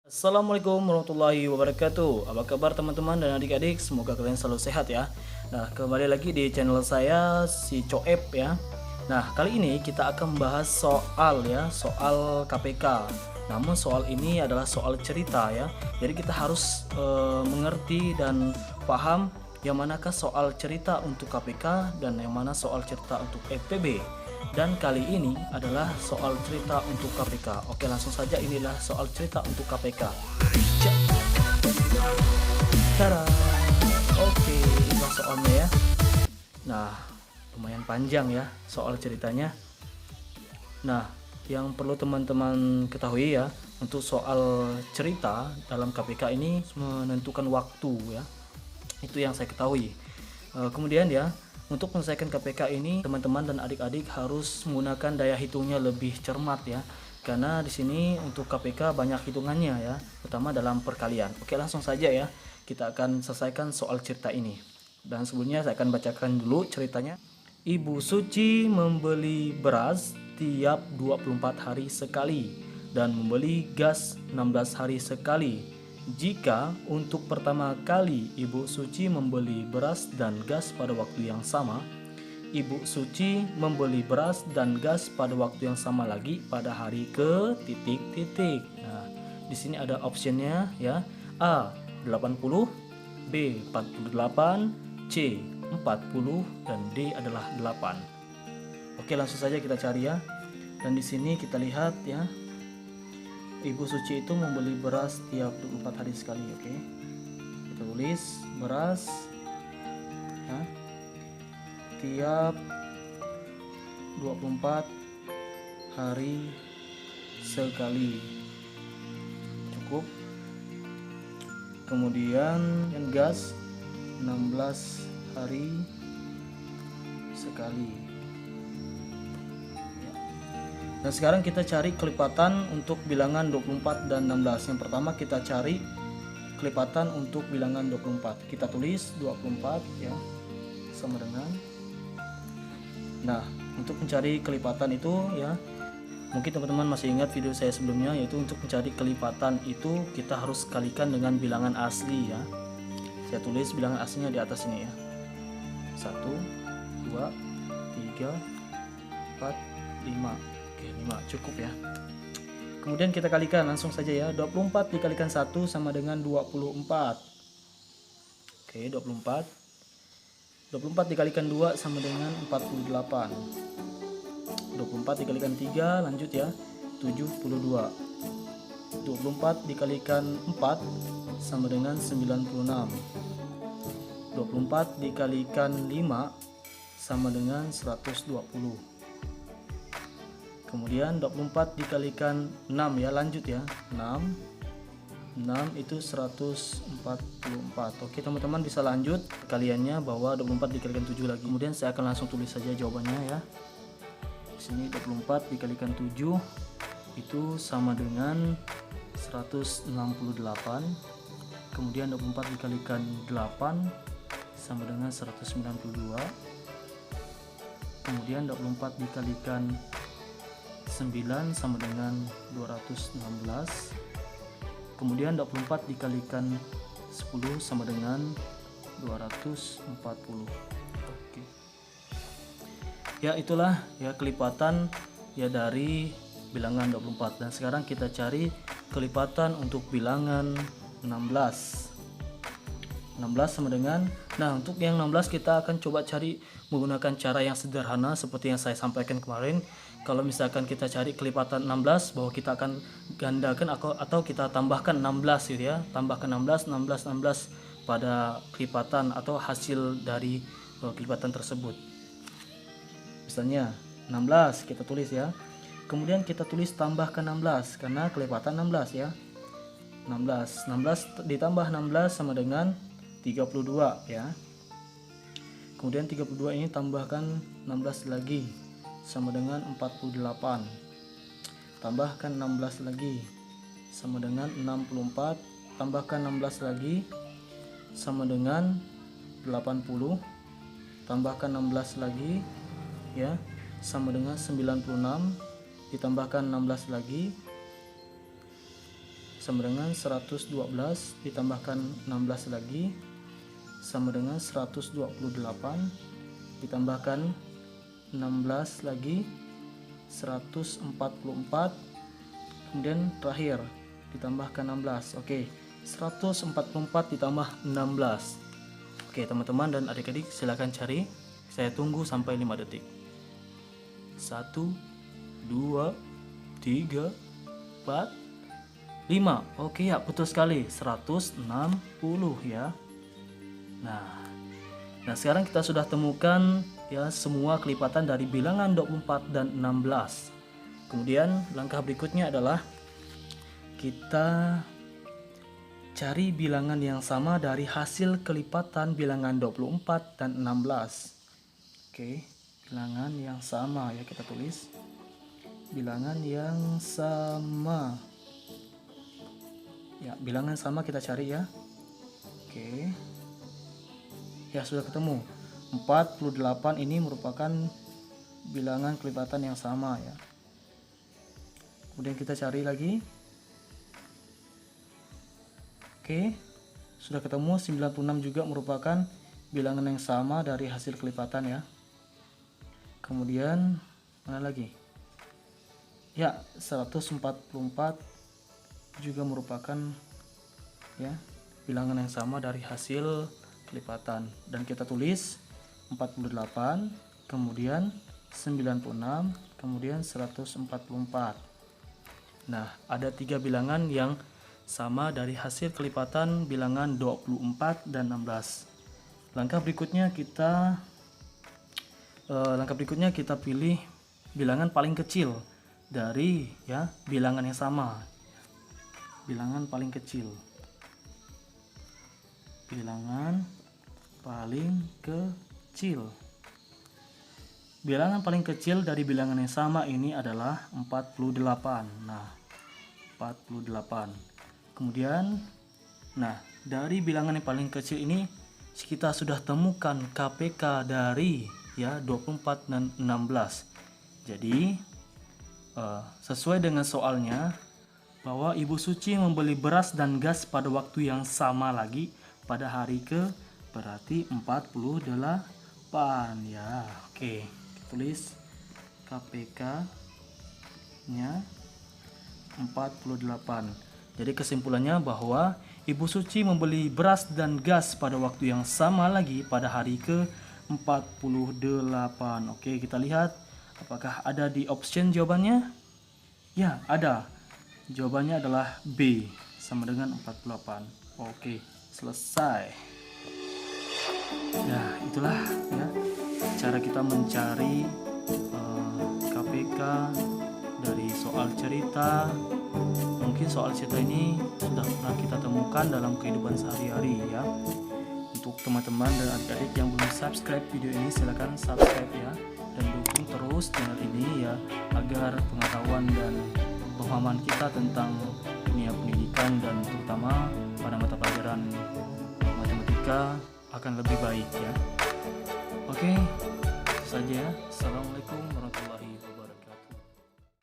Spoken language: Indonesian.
Assalamualaikum warahmatullahi wabarakatuh. Apa kabar teman-teman dan adik-adik? Semoga kalian selalu sehat ya. Nah, kembali lagi di channel saya si Coep ya. Nah, kali ini kita akan membahas soal KPK. Namun soal ini adalah soal cerita ya. Jadi kita harus mengerti dan paham yang manakah soal cerita untuk KPK dan yang mana soal cerita untuk FPB. Dan kali ini adalah soal cerita untuk KPK. Oke, langsung saja, inilah soal cerita untuk KPK. Tada. Oke, inilah soalnya ya. Nah, lumayan panjang ya soal ceritanya. Nah, yang perlu teman-teman ketahui ya, untuk soal cerita dalam KPK ini menentukan waktu ya. Itu yang saya ketahui. Kemudian ya, untuk menyelesaikan KPK ini, teman-teman dan adik-adik harus menggunakan daya hitungnya lebih cermat ya. Karena di sini untuk KPK banyak hitungannya ya, terutama dalam perkalian. Oke, langsung saja ya. Kita akan selesaikan soal cerita ini. Dan sebelumnya saya akan bacakan dulu ceritanya. Ibu Suci membeli beras tiap 24 hari sekali dan membeli gas 16 hari sekali. Jika untuk pertama kali Ibu Suci membeli beras dan gas pada waktu yang sama, Ibu Suci membeli beras dan gas pada waktu yang sama lagi pada hari ke titik-titik. Nah, di sini ada optionnya ya. A 80, B 48, C 40 dan D adalah 8. Oke, langsung saja kita cari ya. Dan di sini kita lihat ya. Ibu Suci itu membeli beras tiap 24 hari sekali, oke. Kita tulis beras ya, tiap 24 hari sekali. Cukup. Kemudian yang gas 16 hari sekali. Dan sekarang kita cari kelipatan untuk bilangan 24 dan 16. Yang pertama kita cari kelipatan untuk bilangan 24. Kita tulis 24 ya, sama dengan. Nah, untuk mencari kelipatan itu ya, mungkin teman-teman masih ingat video saya sebelumnya, yaitu untuk mencari kelipatan itu kita harus kalikan dengan bilangan asli ya. Saya tulis bilangan aslinya di atas ini ya. 1, 2, 3, 4, 5. Oke, 5 cukup ya. Kemudian kita kalikan langsung saja ya. 24 dikalikan 1 sama dengan 24. Oke, 24. 24 dikalikan 2 sama dengan 48. 24 dikalikan 3 lanjut ya. 72. 24 dikalikan 4 sama dengan 96. 24 dikalikan 5 sama dengan 120. Kemudian 24 dikalikan 6 ya, lanjut ya. 6 itu 144. Oke, teman-teman bisa lanjut kaliannya bahwa 24 dikalikan 7 lagi. Kemudian saya akan langsung tulis saja jawabannya ya. Di sini 24 dikalikan 7 itu sama dengan 168. Kemudian 24 dikalikan 8 sama dengan 192. Kemudian 24 dikalikan 9 sama dengan 216. Kemudian 24 dikalikan 10 sama dengan 240. Oke. Ya, itulah ya kelipatan ya dari bilangan 24. Dan sekarang kita cari kelipatan untuk bilangan 16. 16 sama dengan, nah untuk yang 16 kita akan coba cari menggunakan cara yang sederhana seperti yang saya sampaikan kemarin. Kalau misalkan kita cari kelipatan 16, bahwa kita akan gandakan atau kita tambahkan 16 gitu ya, tambahkan 16 pada kelipatan atau hasil dari kelipatan tersebut. Misalnya 16 kita tulis ya, kemudian kita tulis tambahkan 16 karena kelipatan 16 ya. 16 ditambah 16 sama dengan 32 ya. Kemudian 32 ini tambahkan 16 lagi sama dengan 48. Tambahkan 16 lagi sama dengan 64. Tambahkan 16 lagi sama dengan 80. Tambahkan 16 lagi ya sama dengan 96. Ditambahkan 16 lagi sama dengan 112 ditambahkan 16 lagi sama dengan 128 ditambahkan 16 lagi 144, kemudian terakhir ditambahkan 16. Oke, 144 ditambah 16. Oke teman-teman dan adik-adik, silakan cari, saya tunggu sampai 5 detik. 1 2 3 4 5. Oke ya, betul sekali, 160 ya. Nah sekarang kita sudah temukan ya semua kelipatan dari bilangan 24 dan 16. Kemudian langkah berikutnya adalah kita cari bilangan yang sama dari hasil kelipatan bilangan 24 dan 16. Oke, bilangan yang sama ya, kita tulis bilangan yang sama. Ya, bilangan sama kita cari ya. Oke. Ya, sudah ketemu. 48 ini merupakan bilangan kelipatan yang sama ya. Kemudian kita cari lagi. Oke. Sudah ketemu. 96 juga merupakan bilangan yang sama dari hasil kelipatan ya. Kemudian mana lagi? Ya, 144 juga merupakan ya bilangan yang sama dari hasil kelipatan, dan kita tulis 48, kemudian 96, kemudian 144. Nah, ada 3 bilangan yang sama dari hasil kelipatan bilangan 24 dan 16. Langkah berikutnya kita pilih bilangan paling kecil dari ya bilangan yang sama. Bilangan paling kecil. Bilangan paling kecil. Bilangan paling kecil dari bilangan yang sama ini adalah 48. Nah, 48. Kemudian, nah, dari bilangan yang paling kecil ini kita sudah temukan KPK dari ya 24 dan 16. Jadi, sesuai dengan soalnya bahwa Ibu Suci membeli beras dan gas pada waktu yang sama lagi pada hari ke, berarti 48 ya. Oke, kita tulis KPK nya 48. Jadi kesimpulannya bahwa Ibu Suci membeli beras dan gas pada waktu yang sama lagi pada hari ke 48. Oke, kita lihat apakah ada di option jawabannya. Ya, ada. Jawabannya adalah B, sama dengan 48. Oke, selesai. Nah, itulah ya cara kita mencari KPK dari soal cerita. Mungkin soal cerita ini sudah pernah kita temukan dalam kehidupan sehari-hari ya. Untuk teman-teman dan adik-adik yang belum subscribe video ini, silakan subscribe ya, dan dukung terus channel ini ya, agar pengetahuan dan pemahaman kita tentang dunia pendidikan dan terutama pada mata pelajaran matematika akan lebih baik ya. Oke, itu saja. Assalamualaikum